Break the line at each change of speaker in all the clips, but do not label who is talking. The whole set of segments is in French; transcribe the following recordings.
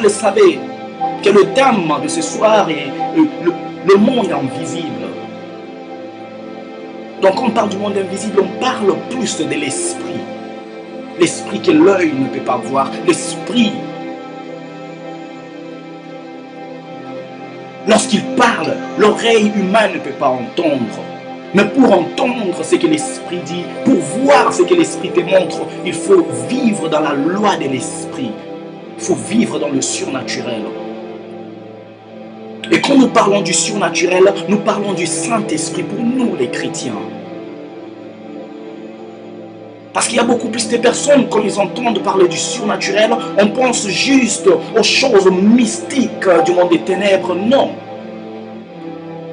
vous le savez, que le thème de ce soir est le monde invisible. Donc quand on parle du monde invisible, on parle plus de l'esprit. L'esprit que l'œil ne peut pas voir, l'esprit. Lorsqu'il parle, l'oreille humaine ne peut pas entendre. Mais pour entendre ce que l'esprit dit, pour voir ce que l'esprit te montre, il faut vivre dans la loi de l'esprit. Il faut vivre dans le surnaturel. Et quand nous parlons du surnaturel, nous parlons du Saint-Esprit pour nous les chrétiens. Parce qu'il y a beaucoup plus de personnes, quand ils entendent parler du surnaturel, on pense juste aux choses mystiques du monde des ténèbres. Non.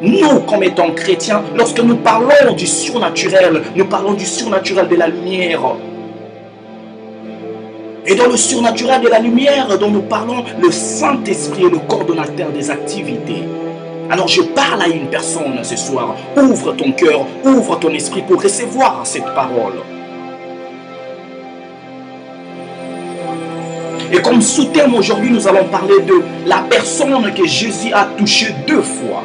Nous, comme étant chrétiens, lorsque nous parlons du surnaturel, nous parlons du surnaturel de la lumière. Et dans le surnaturel de la lumière dont nous parlons, le Saint-Esprit est le coordonnateur des activités. Alors je parle à une personne ce soir. Ouvre ton cœur, ouvre ton esprit pour recevoir cette parole. Et comme sous-thème aujourd'hui, nous allons parler de la personne que Jésus a touchée 2 fois.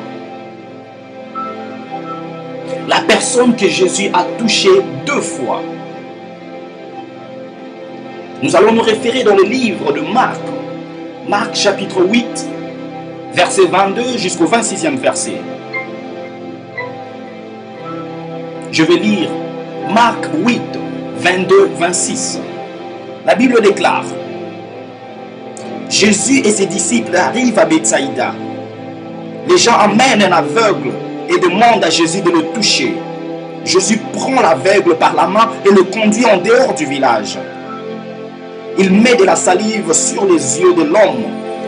La personne que Jésus a touchée 2 fois. Nous allons nous référer dans le livre de Marc. Marc chapitre 8, verset 22 jusqu'au 26e verset. Je vais lire Marc 8, 22, 26. La Bible déclare: Jésus et ses disciples arrivent à Bethsaïda. Les gens amènent un aveugle et demandent à Jésus de le toucher. Jésus prend l'aveugle par la main et le conduit en dehors du village. Il met de la salive sur les yeux de l'homme.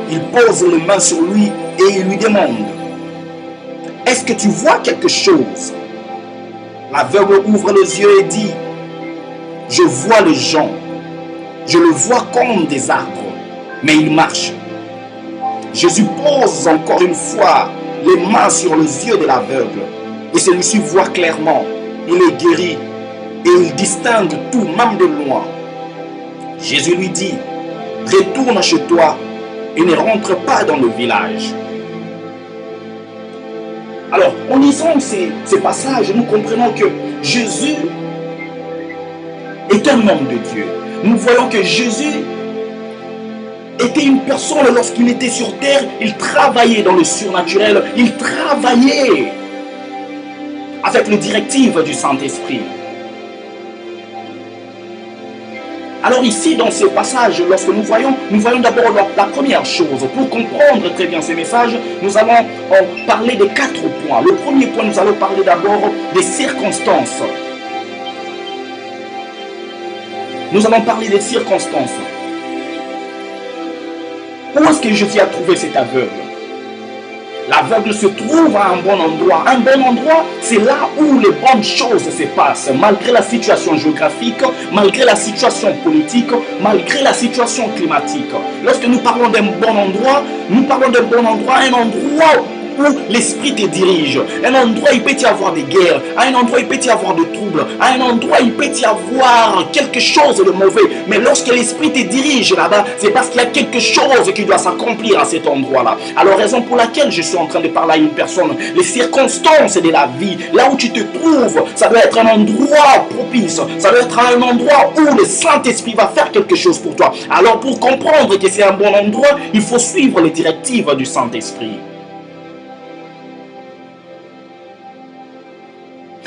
Il pose les mains sur lui et il lui demande: Est-ce que tu vois quelque chose? L'aveugle ouvre les yeux et dit: Je vois les gens. Je le vois comme des arbres, mais il marche. Jésus pose encore une fois les mains sur les yeux de l'aveugle et celui-ci voit clairement. Il est guéri et il distingue tout, même de loin. Jésus lui dit: Retourne chez toi et ne rentre pas dans le village. Alors, en lisant ces passages, nous comprenons que Jésus est un homme de Dieu. Nous voyons que Jésus était une personne, lorsqu'il était sur terre, il travaillait dans le surnaturel, il travaillait avec les directives du Saint-Esprit. Alors ici, dans ce passage, lorsque nous voyons d'abord la première chose. Pour comprendre très bien ces messages, nous allons en parler de 4 points. Le premier point, nous allons parler d'abord des circonstances. Nous allons parler des circonstances. Où est-ce que Jésus a trouvé cet aveugle? L'aveugle se trouve à un bon endroit. Un bon endroit, c'est là où les bonnes choses se passent, malgré la situation géographique, malgré la situation politique, malgré la situation climatique. Lorsque nous parlons d'un bon endroit, nous parlons d'un bon endroit, un endroit où l'esprit te dirige. Un endroit, il peut y avoir des guerres. À un endroit, il peut y avoir des troubles. À un endroit, il peut y avoir quelque chose de mauvais. Mais lorsque l'esprit te dirige là-bas, c'est parce qu'il y a quelque chose qui doit s'accomplir à cet endroit-là. Alors, raison pour laquelle je suis en train de parler à une personne, les circonstances de la vie, là où tu te trouves, ça doit être un endroit propice. Ça doit être un endroit où le Saint-Esprit va faire quelque chose pour toi. Alors, pour comprendre que c'est un bon endroit, il faut suivre les directives du Saint-Esprit.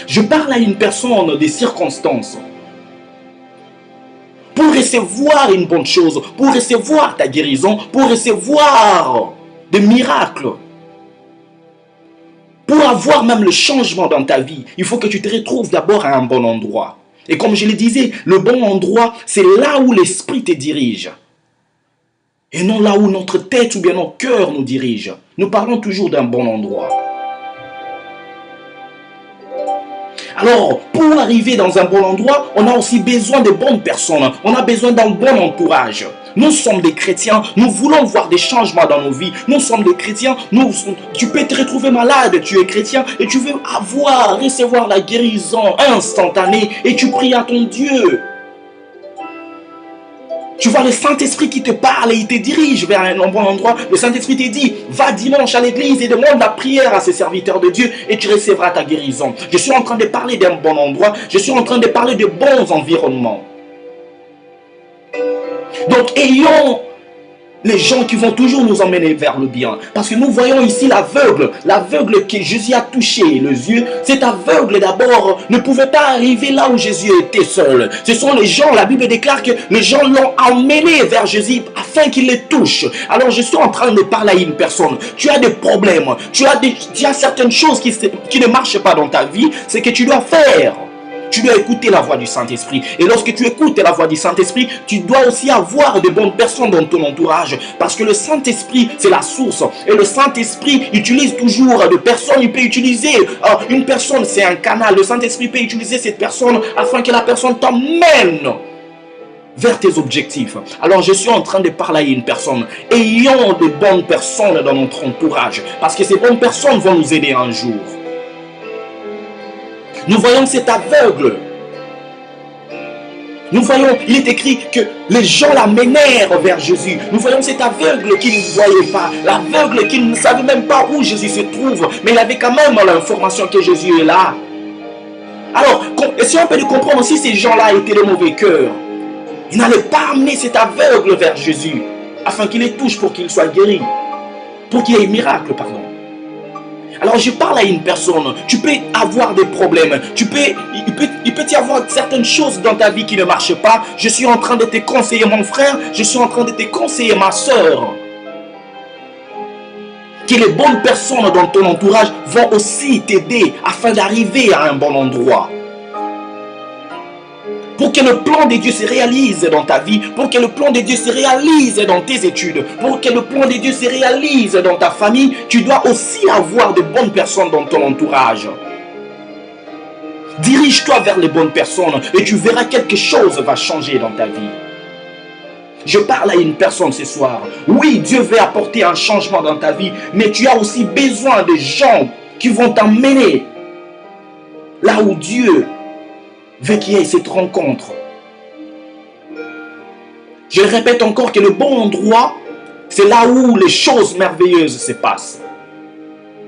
Je parle à une personne des circonstances. Pour recevoir une bonne chose, pour recevoir ta guérison, pour recevoir des miracles, pour avoir même le changement dans ta vie, il faut que tu te retrouves d'abord à un bon endroit. Et comme je le disais, le bon endroit, c'est là où l'esprit te dirige. Et non là où notre tête ou bien notre cœur nous dirige. Nous parlons toujours d'un bon endroit. Alors, pour arriver dans un bon endroit, on a aussi besoin de bonnes personnes. On a besoin d'un bon entourage. Nous sommes des chrétiens, nous voulons voir des changements dans nos vies. Nous sommes des chrétiens, tu peux te retrouver malade, tu es chrétien et tu veux recevoir la guérison instantanée et tu pries à ton Dieu. Tu vois le Saint-Esprit qui te parle et il te dirige vers un bon endroit. Le Saint-Esprit te dit, va dimanche à l'église et demande la prière à ces serviteurs de Dieu et tu recevras ta guérison. Je suis en train de parler d'un bon endroit. Je suis en train de parler de bons environnements. Donc, ayons les gens qui vont toujours nous emmener vers le bien. Parce que nous voyons ici l'aveugle que Jésus a touché les yeux. Cet aveugle d'abord ne pouvait pas arriver là où Jésus était seul. Ce sont les gens, la Bible déclare que les gens l'ont emmené vers Jésus afin qu'il les touche. Alors je suis en train de parler à une personne. Tu as des problèmes, tu as certaines choses qui ne marchent pas dans ta vie. C'est que tu dois faire. Tu dois écouter la voix du Saint-Esprit. Et lorsque tu écoutes la voix du Saint-Esprit, tu dois aussi avoir de bonnes personnes dans ton entourage. Parce que le Saint-Esprit, c'est la source. Et le Saint-Esprit utilise toujours des personnes. Il peut utiliser une personne, c'est un canal. Le Saint-Esprit peut utiliser cette personne afin que la personne t'emmène vers tes objectifs. Alors je suis en train de parler à une personne. Ayons de bonnes personnes dans notre entourage. Parce que ces bonnes personnes vont nous aider un jour. Nous voyons cet aveugle. Nous voyons, il est écrit que les gens l'amenèrent vers Jésus. Nous voyons cet aveugle qui ne voyait pas. L'aveugle qui ne savait même pas où Jésus se trouve. Mais il avait quand même l'information que Jésus est là. Alors, essayons un peu de comprendre si ces gens-là étaient de mauvais cœurs. Ils n'allaient pas amener cet aveugle vers Jésus. Afin qu'il les touche pour qu'il soit guéri. Pour qu'il y ait un miracle, pardon. Alors je parle à une personne, tu peux avoir des problèmes, il peut y avoir certaines choses dans ta vie qui ne marchent pas. Je suis en train de te conseiller mon frère, je suis en train de te conseiller ma soeur. Que les bonnes personnes dans ton entourage vont aussi t'aider afin d'arriver à un bon endroit. Pour que le plan de Dieu se réalise dans ta vie, pour que le plan de Dieu se réalise dans tes études, pour que le plan de Dieu se réalise dans ta famille, tu dois aussi avoir de bonnes personnes dans ton entourage. Dirige-toi vers les bonnes personnes et tu verras quelque chose va changer dans ta vie. Je parle à une personne ce soir. Oui, Dieu veut apporter un changement dans ta vie, mais tu as aussi besoin de gens qui vont t'emmener là où Dieu veut qu'il y ait cette rencontre. Je répète encore que le bon endroit, c'est là où les choses merveilleuses se passent.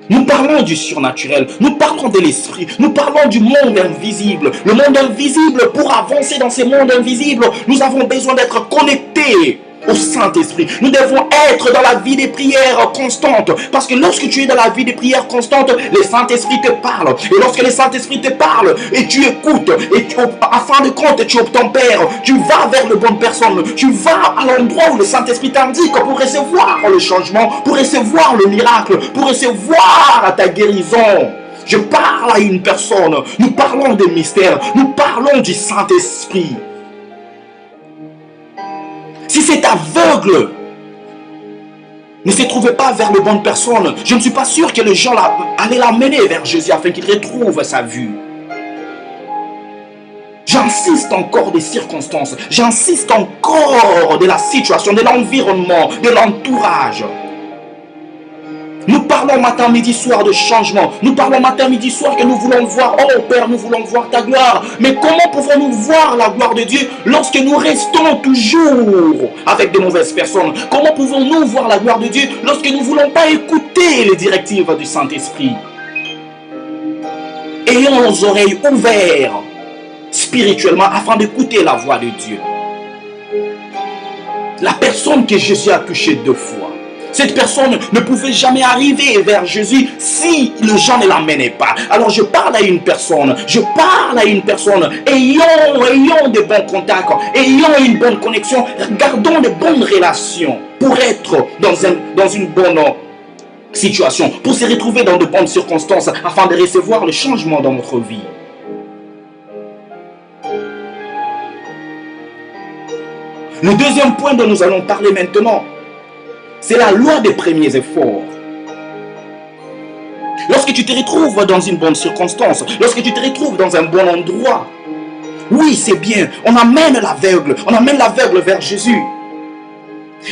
Nous parlons du surnaturel, nous parlons de l'esprit, nous parlons du monde invisible. Le monde invisible, pour avancer dans ce monde invisible, nous avons besoin d'être connectés au Saint-Esprit. Nous devons être dans la vie des prières constantes. Parce que lorsque tu es dans la vie des prières constantes, le Saint-Esprit te parle. Et lorsque le Saint-Esprit te parle, et tu écoutes, et à fin de compte, tu obtempères, tu vas vers les bonnes personnes. Tu vas à l'endroit où le Saint-Esprit t'indique pour recevoir le changement, pour recevoir le miracle, pour recevoir ta guérison. Je parle à une personne. Nous parlons des mystères. Nous parlons du Saint-Esprit. Si cet aveugle ne se trouvait pas vers les bonnes personnes, je ne suis pas sûr que les gens allaient l'amener vers Jésus afin qu'il retrouve sa vue. J'insiste encore des circonstances, j'insiste encore de la situation, de l'environnement, de l'entourage. Nous parlons matin, midi, soir de changement. Nous parlons matin, midi, soir que nous voulons voir, oh Père, nous voulons voir ta gloire. Mais comment pouvons-nous voir la gloire de Dieu lorsque nous restons toujours avec de mauvaises personnes? Comment pouvons-nous voir la gloire de Dieu lorsque nous ne voulons pas écouter les directives du Saint-Esprit? Ayons nos oreilles ouvertes spirituellement afin d'écouter la voix de Dieu. La personne que Jésus a touchée 2 fois. Cette personne ne pouvait jamais arriver vers Jésus si les gens ne l'amenaient pas. Alors je parle à une personne, ayons de bons contacts, ayons une bonne connexion, gardons de bonnes relations pour être dans une bonne situation, pour se retrouver dans de bonnes circonstances afin de recevoir le changement dans notre vie. Le deuxième point dont nous allons parler maintenant, c'est la loi des premiers efforts. Lorsque tu te retrouves dans une bonne circonstance, lorsque tu te retrouves dans un bon endroit, oui, c'est bien, on amène l'aveugle vers Jésus.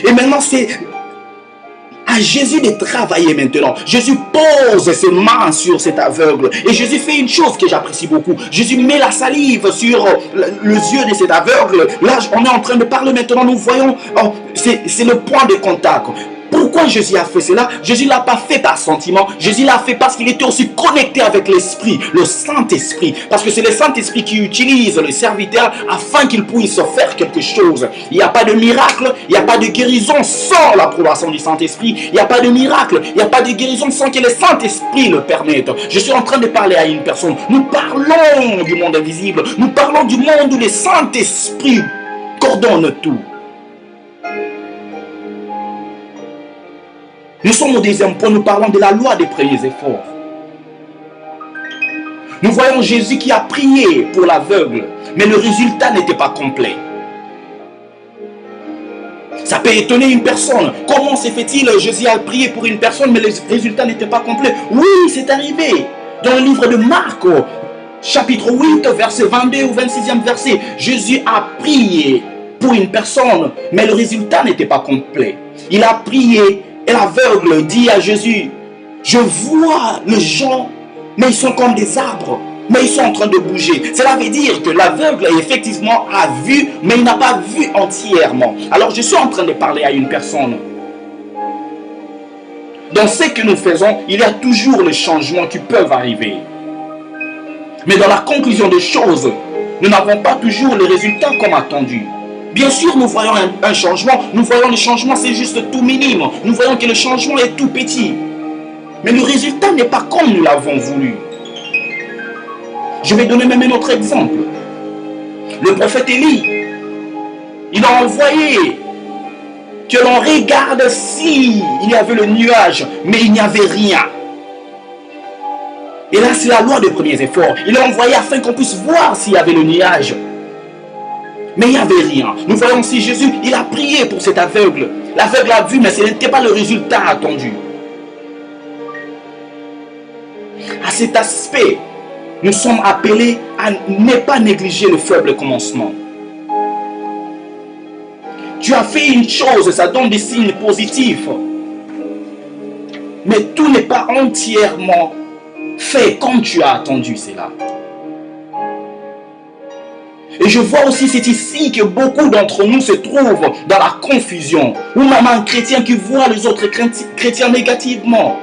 Et maintenant, c'est à à Jésus de travailler maintenant. Jésus pose ses mains sur cet aveugle. Et Jésus fait une chose que j'apprécie beaucoup. Jésus met la salive sur les yeux de cet aveugle. Là, on est en train de parler maintenant. Nous voyons, oh, c'est le point de contact. Pourquoi Jésus a fait cela? Jésus ne l'a pas fait par sentiment. Jésus l'a fait parce qu'il était aussi connecté avec l'Esprit, le Saint-Esprit. Parce que c'est le Saint-Esprit qui utilise le serviteur afin qu'il puisse faire quelque chose. Il n'y a pas de miracle, il n'y a pas de guérison sans l'approbation du Saint-Esprit. Il n'y a pas de miracle, il n'y a pas de guérison sans que le Saint-Esprit le permette. Je suis en train de parler à une personne. Nous parlons du monde invisible. Nous parlons du monde où le Saint-Esprit coordonne tout. Nous sommes au deuxième point, nous parlons de la loi des premiers efforts. Nous voyons Jésus qui a prié pour l'aveugle, mais le résultat n'était pas complet. Ça peut étonner une personne. Comment se fait-il? Jésus a prié pour une personne, mais le résultat n'était pas complet. Oui, c'est arrivé. Dans le livre de Marc, chapitre 8, verset 22 ou 26e verset, Jésus a prié pour une personne, mais le résultat n'était pas complet. Il a prié. Et l'aveugle dit à Jésus, je vois les gens, mais ils sont comme des arbres, mais ils sont en train de bouger. Cela veut dire que l'aveugle effectivement a vu, mais il n'a pas vu entièrement. Alors je suis en train de parler à une personne. Dans ce que nous faisons, il y a toujours les changements qui peuvent arriver. Mais dans la conclusion des choses, nous n'avons pas toujours les résultats comme attendu. Bien sûr, nous voyons un changement. Nous voyons le changement, c'est juste tout minime. Nous voyons que le changement est tout petit. Mais le résultat n'est pas comme nous l'avons voulu. Je vais donner même un autre exemple. Le prophète Élie, il a envoyé que l'on regarde s'il y avait le nuage, mais il n'y avait rien. Et là, c'est la loi des premiers efforts. Il a envoyé afin qu'on puisse voir s'il y avait le nuage. Mais il n'y avait rien. Nous voyons aussi Jésus, il a prié pour cet aveugle. L'aveugle a vu, mais ce n'était pas le résultat attendu. À cet aspect, nous sommes appelés à ne pas négliger le faible commencement. Tu as fait une chose, ça donne des signes positifs. Mais tout n'est pas entièrement fait comme tu as attendu cela. Et je vois aussi, c'est ici que beaucoup d'entre nous se trouvent dans la confusion. Ou même un chrétien qui voit les autres chrétiens négativement.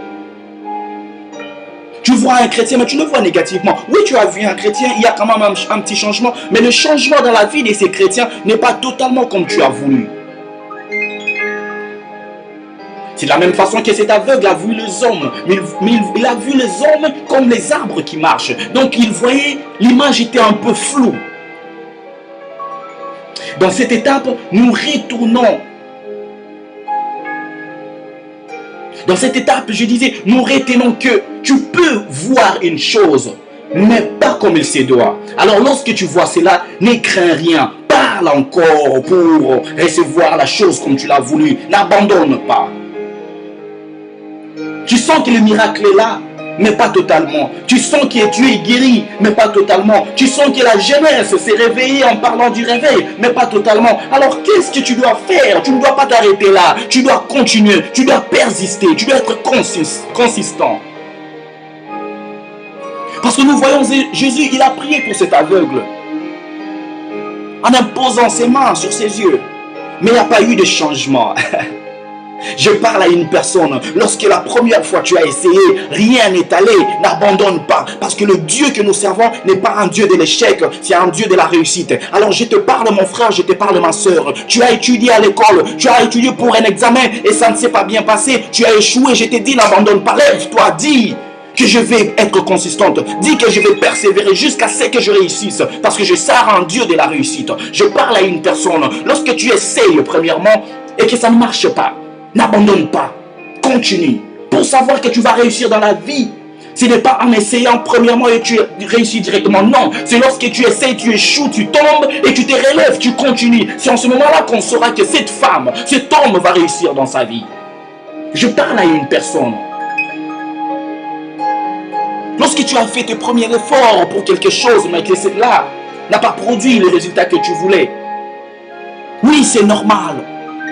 Tu vois un chrétien, mais tu le vois négativement. Oui, tu as vu un chrétien, il y a quand même un petit changement. Mais le changement dans la vie de ces chrétiens n'est pas totalement comme tu as voulu. C'est de la même façon que cet aveugle a vu les hommes. Mais il a vu les hommes comme les arbres qui marchent. Donc il voyait, l'image était un peu floue. Dans cette étape, nous retournons. Dans cette étape, je disais, nous retenons que tu peux voir une chose, mais pas comme il se doit. Alors lorsque tu vois cela, ne crains rien. Parle encore pour recevoir la chose comme tu l'as voulu. N'abandonne pas. Tu sens que le miracle est là, mais pas totalement. Tu sens que tu es guéri, mais pas totalement. Tu sens que la jeunesse s'est réveillée en parlant du réveil, mais pas totalement. Alors qu'est-ce que tu dois faire? Tu ne dois pas t'arrêter là. Tu dois continuer, tu dois persister, tu dois être consistant. Parce que nous voyons Jésus, il a prié pour cet aveugle. En imposant ses mains sur ses yeux. Mais il n'y a pas eu de changement. Je parle à une personne, lorsque la première fois tu as essayé, rien n'est allé, n'abandonne pas. Parce que le Dieu que nous servons n'est pas un Dieu de l'échec, c'est un Dieu de la réussite. Alors je te parle mon frère, je te parle ma soeur. Tu as étudié à l'école, tu as étudié pour un examen et ça ne s'est pas bien passé. Tu as échoué, je te dis n'abandonne pas, lève-toi, dis que je vais être consistante. Dis que je vais persévérer jusqu'à ce que je réussisse. Parce que je sers un Dieu de la réussite. Je parle à une personne, lorsque tu essayes premièrement et que ça ne marche pas, n'abandonne pas, continue. Pour savoir que tu vas réussir dans la vie, ce n'est pas en essayant premièrement et tu réussis directement. Non, c'est lorsque tu essayes, tu échoues, tu tombes et tu te relèves, tu continues. C'est en ce moment-là qu'on saura que cette femme, cet homme va réussir dans sa vie. Je parle à une personne. Lorsque tu as fait tes premiers efforts pour quelque chose, mais que cela n'a pas produit le résultat que tu voulais, oui, c'est normal.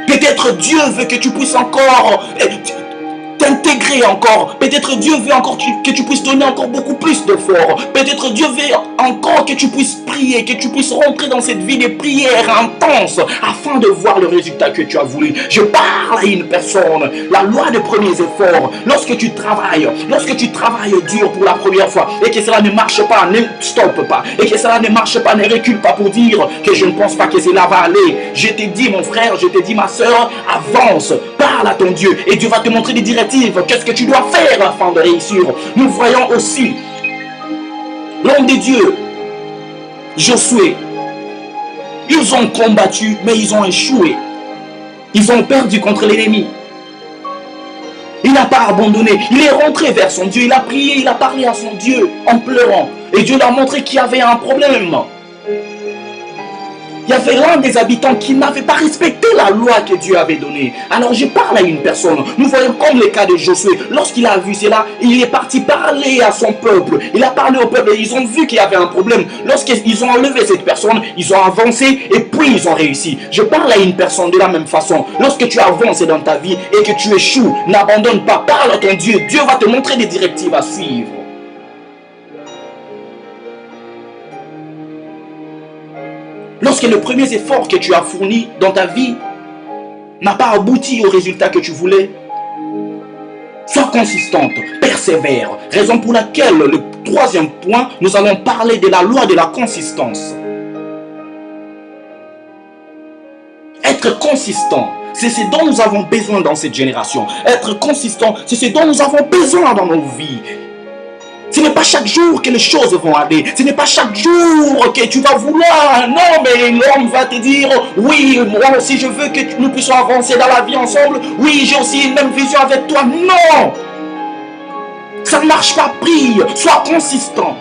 Peut-être Dieu veut que tu puisses encore t'intégrer encore. Peut-être Dieu veut encore que tu puisses donner encore beaucoup plus d'efforts. Peut-être Dieu veut encore que tu puisses prier, que tu puisses rentrer dans cette vie de prière intense afin de voir le résultat que tu as voulu. Je parle à une personne. La loi des premiers efforts. Lorsque tu travailles dur pour la première fois et que cela ne marche pas, ne stoppe pas. Et que cela ne marche pas, ne recule pas pour dire que je ne pense pas que cela va aller. Je te dis mon frère, je te dis ma soeur, avance, parle à ton Dieu et Dieu va te montrer des directives. Qu'est-ce que tu dois faire afin de réussir? Nous voyons aussi l'homme de Dieu, Josué. Ils ont combattu, mais ils ont échoué. Ils ont perdu contre l'ennemi. Il n'a pas abandonné. Il est rentré vers son Dieu. Il a prié, il a parlé à son Dieu en pleurant. Et Dieu lui a montré qu'il y avait un problème. Il y avait l'un des habitants qui n'avait pas respecté la loi que Dieu avait donnée. Alors je parle à une personne. Nous voyons comme le cas de Josué. Lorsqu'il a vu cela, il est parti parler à son peuple. Il a parlé au peuple et ils ont vu qu'il y avait un problème. Lorsqu'ils ont enlevé cette personne, ils ont avancé et puis ils ont réussi. Je parle à une personne de la même façon. Lorsque tu avances dans ta vie et que tu échoues, n'abandonne pas. Parle à ton Dieu. Dieu va te montrer des directives à suivre. Lorsque les premiers efforts que tu as fournis dans ta vie n'a pas abouti au résultat que tu voulais, sois consistante, persévère. Raison pour laquelle, le troisième point, nous allons parler de la loi de la consistance. Être consistant, c'est ce dont nous avons besoin dans cette génération. Être consistant, c'est ce dont nous avons besoin dans nos vies. Ce n'est pas chaque jour que les choses vont aller. Ce n'est pas chaque jour que tu vas vouloir. Non, mais l'homme va te dire, oui, moi aussi je veux que nous puissions avancer dans la vie ensemble. Oui, j'ai aussi une même vision avec toi. Non! Ça ne marche pas, prie. Sois consistant.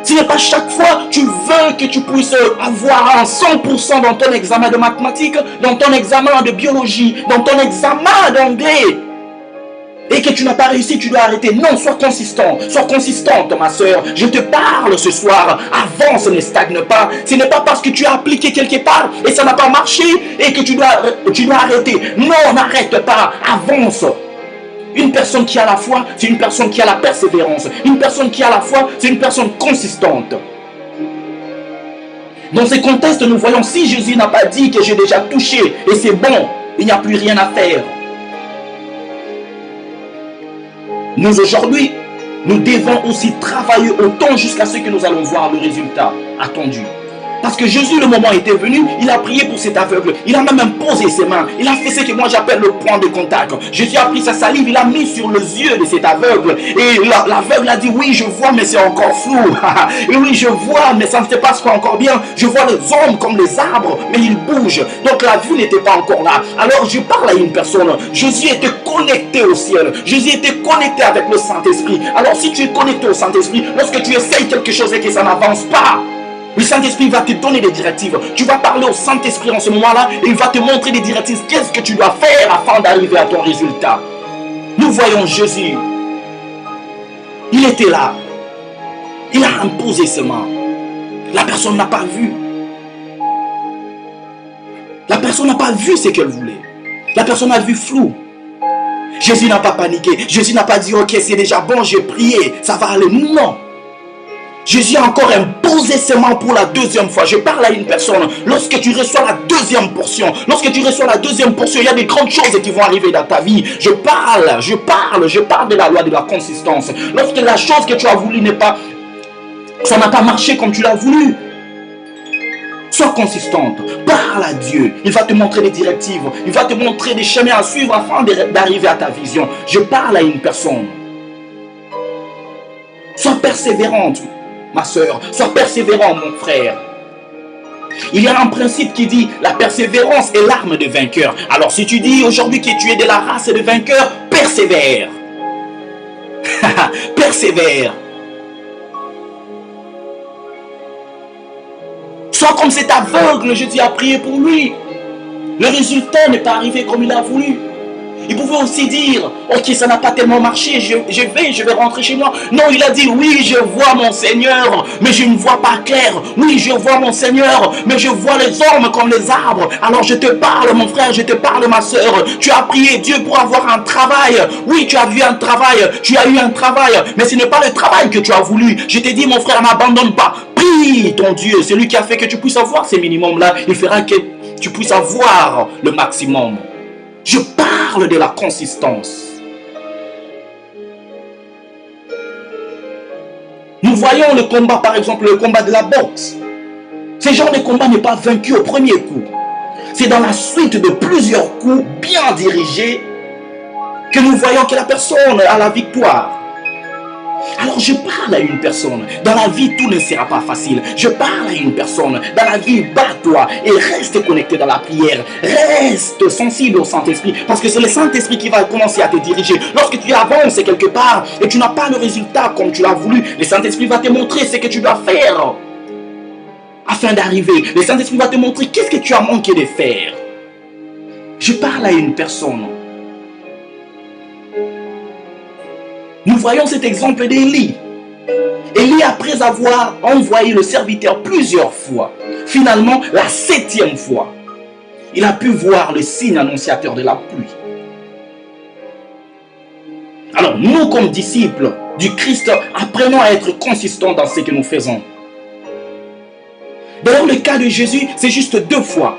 Ce n'est pas chaque fois que tu veux que tu puisses avoir un 100% dans ton examen de mathématiques, dans ton examen de biologie, dans ton examen d'anglais. Et que tu n'as pas réussi, tu dois arrêter. Non, sois consistant. Sois consistante, ma soeur. Je te parle ce soir. Avance, ne stagne pas. Ce n'est pas parce que tu as appliqué quelque part et ça n'a pas marché et que tu dois arrêter. Non, n'arrête pas. Avance. Une personne qui a la foi, c'est une personne qui a la persévérance. Une personne qui a la foi, c'est une personne consistante. Dans ce contexte, nous voyons si Jésus n'a pas dit que j'ai déjà touché et c'est bon, il n'y a plus rien à faire. Nous aujourd'hui, nous devons aussi travailler autant jusqu'à ce que nous allons voir le résultat attendu. Parce que Jésus, le moment était venu, il a prié pour cet aveugle. Il a même imposé ses mains. Il a fait ce que moi j'appelle le point de contact. Jésus a pris sa salive, il a mis sur les yeux de cet aveugle. Et l'aveugle a dit, oui, je vois, mais c'est encore flou. Et oui, je vois, mais ça ne se passe pas encore bien. Je vois les hommes comme les arbres, mais ils bougent. Donc la vue n'était pas encore là. Alors je parle à une personne. Jésus était connecté au ciel. Jésus était connecté avec le Saint-Esprit. Alors si tu es connecté au Saint-Esprit, lorsque tu essayes quelque chose et que ça n'avance pas, le Saint-Esprit va te donner des directives. Tu vas parler au Saint-Esprit en ce moment-là et il va te montrer des directives. Qu'est-ce que tu dois faire afin d'arriver à ton résultat? Nous voyons Jésus. Il était là. Il a imposé ses mains. La personne n'a pas vu. La personne n'a pas vu ce qu'elle voulait. La personne a vu flou. Jésus n'a pas paniqué. Jésus n'a pas dit, ok, c'est déjà bon, j'ai prié, ça va aller. Non. Jésus a encore imposé ses mains pour la deuxième fois. Je parle à une personne. Lorsque tu reçois la deuxième portion, il y a des grandes choses qui vont arriver dans ta vie. Je parle de la loi de la consistance. Lorsque la chose que tu as voulu ça n'a pas marché comme tu l'as voulu, sois consistante. Parle à Dieu. Il va te montrer des directives. Il va te montrer des chemins à suivre afin d'arriver à ta vision. Je parle à une personne. Sois persévérante, ma soeur, sois persévérant, mon frère. Il y a un principe qui dit la persévérance est l'arme de vainqueur. Alors si tu dis aujourd'hui que tu es de la race de vainqueur, persévère. Persévère. Sois comme cet aveugle, Jésus a prié pour lui. Le résultat n'est pas arrivé comme il a voulu. Il pouvait aussi dire, ok, ça n'a pas tellement marché, je vais rentrer chez moi. Non, il a dit, oui, je vois mon Seigneur, mais je ne vois pas clair. Oui, je vois mon Seigneur, mais je vois les hommes comme les arbres. Alors je te parle, mon frère, je te parle, ma soeur. Tu as prié Dieu pour avoir un travail. Oui, tu as vu un travail, tu as eu un travail, mais ce n'est pas le travail que tu as voulu. Je t'ai dit, mon frère, n'abandonne pas. Prie ton Dieu, c'est lui qui a fait que tu puisses avoir ces minimums-là. Il fera que tu puisses avoir le maximum. Je parle de la consistance. Nous voyons le combat, par exemple, le combat de la boxe. Ce genre de combat n'est pas vaincu au premier coup. C'est dans la suite de plusieurs coups bien dirigés que nous voyons que la personne a la victoire. Alors je parle à une personne. Dans la vie, tout ne sera pas facile. Je parle à une personne. Dans la vie, bats-toi et reste connecté dans la prière. Reste sensible au Saint-Esprit. Parce que c'est le Saint-Esprit qui va commencer à te diriger. Lorsque tu avances quelque part et tu n'as pas le résultat comme tu l'as voulu, le Saint-Esprit va te montrer ce que tu dois faire afin d'arriver. Le Saint-Esprit va te montrer qu'est-ce que tu as manqué de faire. Je parle à une personne. Nous voyons cet exemple d'Élie. Élie, après avoir envoyé le serviteur plusieurs fois, finalement, la 7e fois, il a pu voir le signe annonciateur de la pluie. Alors, nous, comme disciples du Christ, apprenons à être consistants dans ce que nous faisons. D'ailleurs, le cas de Jésus, c'est juste 2 fois.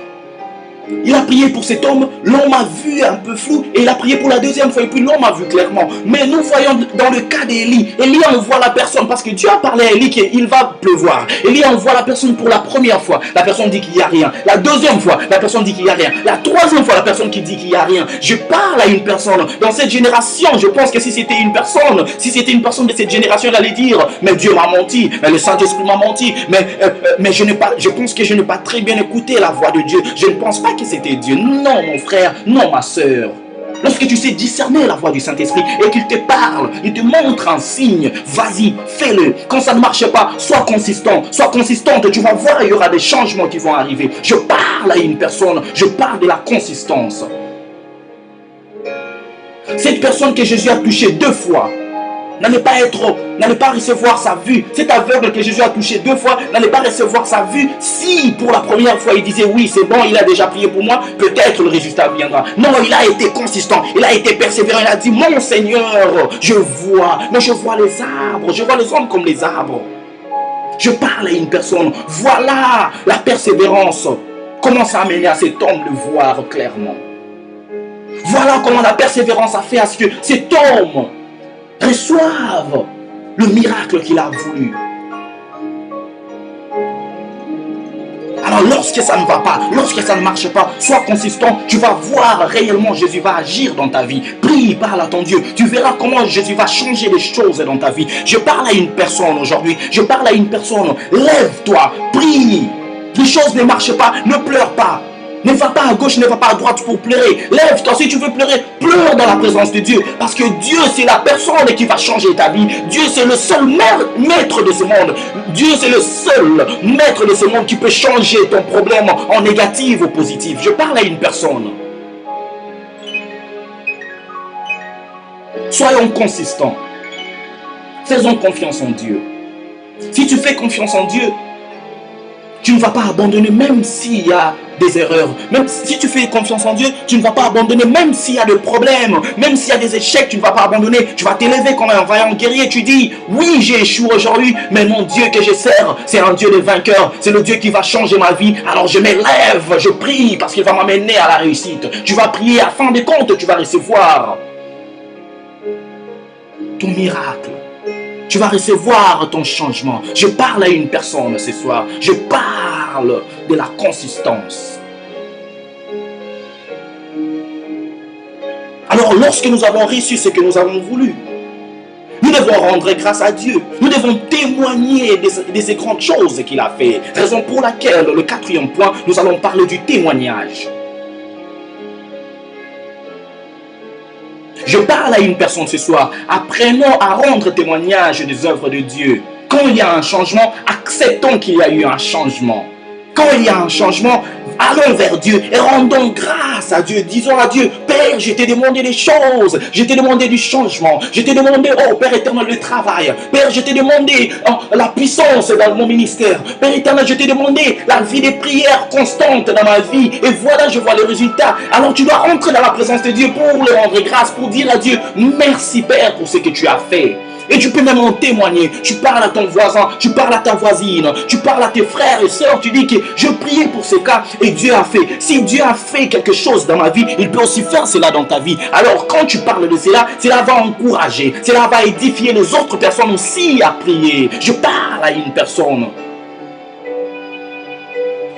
Il a prié pour cet homme, l'homme a vu un peu flou et il a prié pour la 2e fois et puis l'homme a vu clairement. Mais nous voyons dans le cas d'Élie, Élie envoie la personne parce que Dieu a parlé à Élie qu'il va pleuvoir. Élie envoie la personne pour la 1re fois, la personne dit qu'il n'y a rien. La 2e fois, la personne dit qu'il n'y a rien. La 3e fois, la personne qui dit qu'il n'y a rien. Je parle à une personne. Dans cette génération, je pense que si c'était une personne de cette génération, elle allait dire, mais Dieu m'a menti, mais le Saint-Esprit m'a menti, mais je pense que je n'ai pas très bien écouté la voix de Dieu. Je ne pense pas que c'était Dieu. Non, mon frère, non, ma soeur. Lorsque tu sais discerner la voix du Saint-Esprit et qu'il te parle, il te montre un signe, vas-y, fais-le. Quand ça ne marche pas, sois consistante, tu vas voir, il y aura des changements qui vont arriver. Je parle à une personne, je parle de la consistance. Cette personne que Jésus a touchée 2 fois, n'allait pas recevoir sa vue. Cet aveugle que Jésus a touché 2 fois n'allait pas recevoir sa vue. Si pour la 1re fois il disait oui, c'est bon, il a déjà prié pour moi, peut-être le résultat viendra. Non, il a été consistant, il a été persévérant, il a dit, mon Seigneur, je vois les arbres, je vois les hommes comme les arbres. Je parle à une personne, voilà la persévérance. Comment ça a amené à cet homme de voir clairement. Voilà comment la persévérance a fait à ce que cet homme reçoive le miracle qu'il a voulu. Alors lorsque ça ne va pas, lorsque ça ne marche pas, sois consistant, tu vas voir réellement Jésus va agir dans ta vie. Prie, parle à ton Dieu, tu verras comment Jésus va changer les choses dans ta vie. Je parle à une personne aujourd'hui, lève-toi, prie. Les choses ne marchent pas, ne pleure pas. Ne va pas à gauche, ne va pas à droite pour pleurer. Lève-toi, si tu veux pleurer, pleure dans la présence de Dieu. Parce que Dieu, c'est la personne qui va changer ta vie. Dieu, c'est le seul maître de ce monde. Dieu, c'est le seul maître de ce monde qui peut changer ton problème en négatif ou positif. Je parle à une personne. Soyons consistants. Faisons confiance en Dieu. Si tu fais confiance en Dieu, tu ne vas pas abandonner même s'il y a des erreurs. Même si tu fais confiance en Dieu, tu ne vas pas abandonner même s'il y a des problèmes. Même s'il y a des échecs, tu ne vas pas abandonner. Tu vas t'élever comme un vaillant guerrier. Tu dis, oui, j'ai échoué aujourd'hui, mais mon Dieu que je sers, c'est un Dieu de vainqueur. C'est le Dieu qui va changer ma vie. Alors je m'élève, je prie parce qu'il va m'amener à la réussite. Tu vas prier, à fin de compte, tu vas recevoir ton miracle. Tu vas recevoir ton changement. Je parle à une personne ce soir. Je parle de la consistance. Alors, lorsque nous avons reçu ce que nous avons voulu, nous devons rendre grâce à Dieu. Nous devons témoigner de ces grandes choses qu'il a fait. Raison pour laquelle, le 4e point, nous allons parler du témoignage. Je parle à une personne ce soir. Apprenons à rendre témoignage des œuvres de Dieu. Quand il y a un changement, acceptons qu'il y a eu un changement. Quand il y a un changement, Allons vers Dieu et rendons grâce à Dieu. Disons à Dieu, Père, je t'ai demandé des choses. Je t'ai demandé du changement. Je t'ai demandé, oh Père éternel, le travail. Père, je t'ai demandé la puissance dans mon ministère. Père éternel, je t'ai demandé la vie des prières constantes dans ma vie. Et voilà, je vois les résultats. Alors tu dois rentrer dans la présence de Dieu pour le rendre grâce, pour dire à Dieu, merci Père pour ce que tu as fait. Et tu peux même en témoigner. Tu parles à ton voisin, tu parles à ta voisine, tu parles à tes frères et sœurs. Tu dis que je priais pour ces cas et Dieu a fait. Si Dieu a fait quelque chose dans ma vie, il peut aussi faire cela dans ta vie. Alors quand tu parles de cela, cela va encourager, cela va édifier les autres personnes aussi à prier. Je parle à une personne.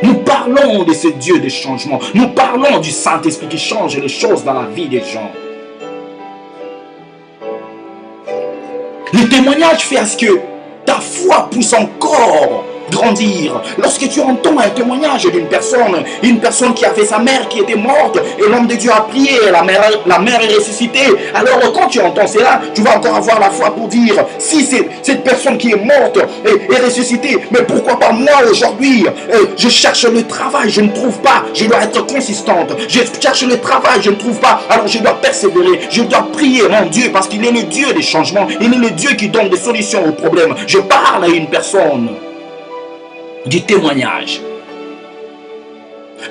Nous parlons de ce Dieu de changement. Nous parlons du Saint-Esprit qui change les choses dans la vie des gens. Le témoignage fait à ce que ta foi puisse encore grandir. Lorsque tu entends un témoignage d'une personne, une personne qui avait sa mère qui était morte et l'homme de Dieu a prié, la mère est ressuscitée. Alors quand tu entends cela, tu vas encore avoir la foi pour dire, si cette personne qui est morte est ressuscitée, mais pourquoi pas moi aujourd'hui? Je cherche le travail, je ne trouve pas, je dois être consistante. Je cherche le travail, je ne trouve pas, alors je dois persévérer, je dois prier mon Dieu parce qu'il est le Dieu des changements, il est le Dieu qui donne des solutions aux problèmes. Je parle à une personne du témoignage.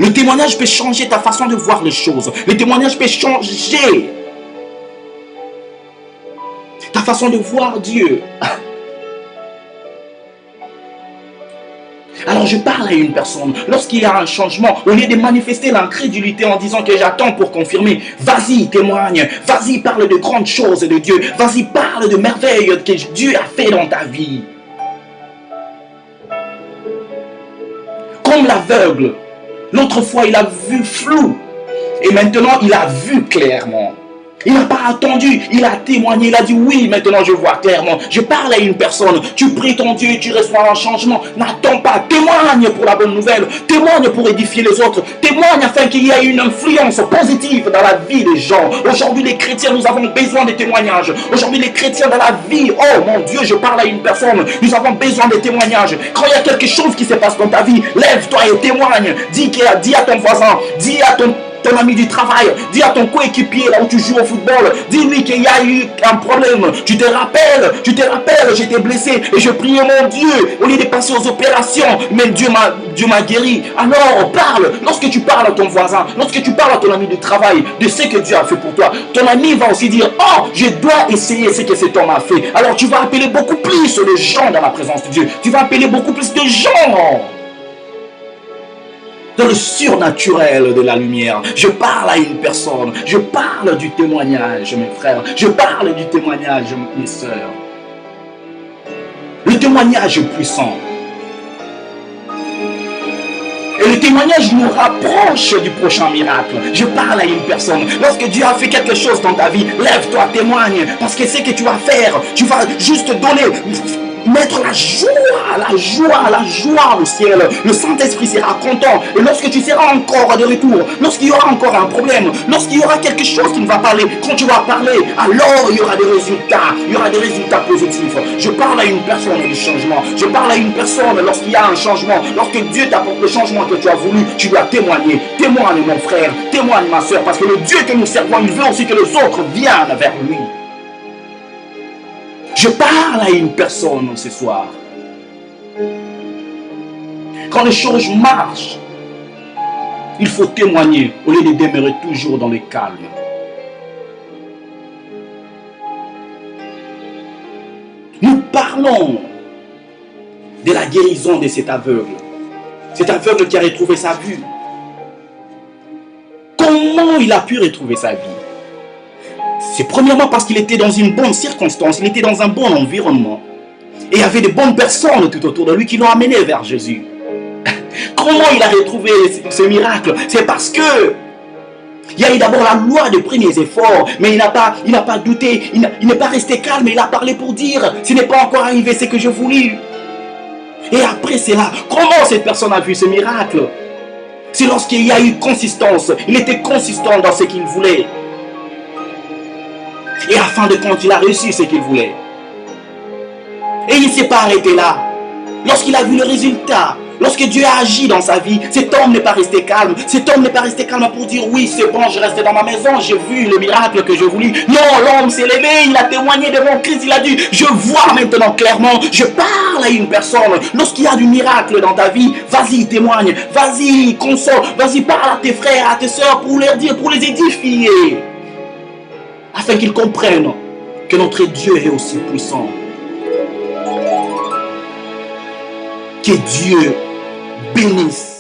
Le témoignage peut changer ta façon de voir les choses. Le témoignage peut changer ta façon de voir Dieu. Alors je parle à une personne, lorsqu'il y a un changement, au lieu de manifester l'incrédulité en disant que j'attends pour confirmer, vas-y témoigne, vas-y parle de grandes choses de Dieu, vas-y parle de merveilles que Dieu a fait dans ta vie. Comme l'aveugle, l'autre fois il a vu flou et maintenant il a vu clairement. Il n'a pas attendu, il a témoigné, il a dit oui, maintenant je vois clairement. Je parle à une personne, tu pries ton Dieu et tu reçois un changement. N'attends pas, témoigne pour la bonne nouvelle, témoigne pour édifier les autres, témoigne afin qu'il y ait une influence positive dans la vie des gens. Aujourd'hui les chrétiens, nous avons besoin de témoignages. Aujourd'hui les chrétiens dans la vie, oh mon Dieu, je parle à une personne, nous avons besoin de témoignages. Quand il y a quelque chose qui se passe dans ta vie, lève-toi et témoigne. Dis à ton voisin, dis à ton ami du travail, dis à ton coéquipier là où tu joues au football, dis-lui qu'il y a eu un problème. Tu te rappelles, j'étais blessé et je priais mon Dieu au lieu de passer aux opérations, mais Dieu m'a guéri. Alors parle, lorsque tu parles à ton voisin, lorsque tu parles à ton ami du travail de ce que Dieu a fait pour toi, ton ami va aussi dire, oh, je dois essayer ce que cet homme a fait. Alors tu vas appeler beaucoup plus de gens dans la présence de Dieu, tu vas appeler beaucoup plus de gens dans le surnaturel de la lumière. Je parle à une personne, je parle du témoignage, mes frères, je parle du témoignage, mes sœurs. Le témoignage est puissant. Et le témoignage nous rapproche du prochain miracle. Je parle à une personne. Lorsque Dieu a fait quelque chose dans ta vie, lève-toi, témoigne. Parce que c'est que tu vas faire. Tu vas juste donner, mettre la joie au ciel. Le Saint-Esprit sera content. Et lorsque tu seras encore de retour, lorsqu'il y aura encore un problème, lorsqu'il y aura quelque chose qui ne va pas aller, quand tu vas parler, alors il y aura des résultats. Il y aura des résultats positifs. Je parle à une personne du changement. Je parle à une personne lorsqu'il y a un changement. Lorsque Dieu t'apporte le changement que tu as voulu, tu dois témoigner. Témoigne mon frère, témoigne ma soeur. Parce que le Dieu que nous servons, il veut aussi que les autres viennent vers lui. Je parle à une personne ce soir. Quand les choses marchent, il faut témoigner au lieu de demeurer toujours dans le calme. Nous parlons de la guérison de cet aveugle. Cet aveugle qui a retrouvé sa vue. Comment il a pu retrouver sa vie? C'est premièrement parce qu'il était dans une bonne circonstance, il était dans un bon environnement. Et il y avait de bonnes personnes tout autour de lui qui l'ont amené vers Jésus. Comment il a retrouvé ce miracle? C'est parce que il y a eu d'abord la loi des premiers efforts, mais il n'a pas douté, il n'est pas resté calme, il a parlé pour dire, ce n'est pas encore arrivé ce que je voulais. Et après cela, comment cette personne a vu ce miracle? C'est lorsqu'il y a eu consistance, il était consistant dans ce qu'il voulait. Et à fin de compte, il a réussi ce qu'il voulait. Et il ne s'est pas arrêté là. Lorsqu'il a vu le résultat, Lorsque Dieu a agi dans sa vie, cet homme n'est pas resté calme. Cet homme n'est pas resté calme pour dire oui, c'est bon, je restais dans ma maison, j'ai vu le miracle que je voulais. Non, l'homme s'est levé, il a témoigné devant Christ, il a dit, je vois maintenant clairement, je parle à une personne. Lorsqu'il y a du miracle dans ta vie, vas-y, témoigne, vas-y, console, vas-y, parle à tes frères, à tes sœurs pour leur dire, pour les édifier. Afin qu'ils comprennent que notre Dieu est aussi puissant. Que Dieu bénisse